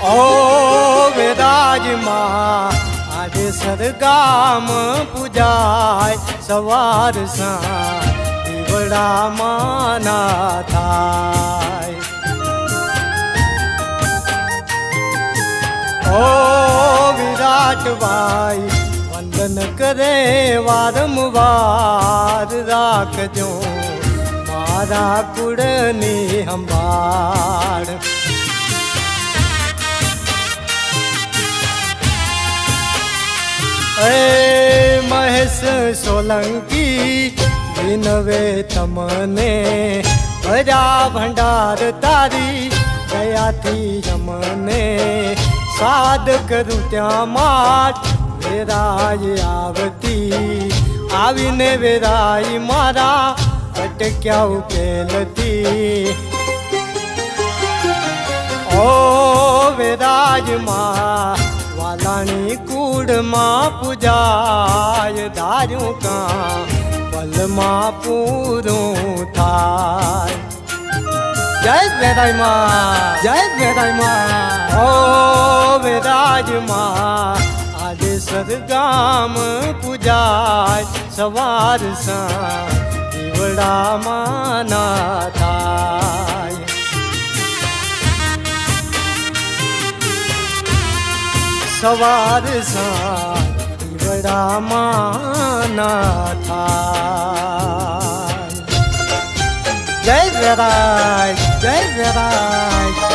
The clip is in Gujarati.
ઓ વેરાજમાં આજે સરગામ પૂજાય સવાર સાંજ દીવડામાં ના થાય ઓ વિરાટભાઈ વંદન કરે વારંવાર રાખજો મારા કુળની સંભાળ મહેશ સોલંકી વિનવે તમને ભર્યા ભંડાર તારી દયાથી જમને સાદ કરું ત્યાં માટ વેરાય આવતી આવીને વેરાય મારા અટક્યા ઉકેલતી ઓ વેરાજમાં વાલાણી કુળમાં પૂજાય ધાર્યું કામ પલમાં પૂરું થાય જય વેરાયમાં જય વેરાયમાં ઓ વેરાજમાં આજે સરગામ પૂજાય સવાર સાંજ દીવડામાં ના થાય સવાર સાંજ દીવડામાં ના થાય જય વેરાય જય વેરાય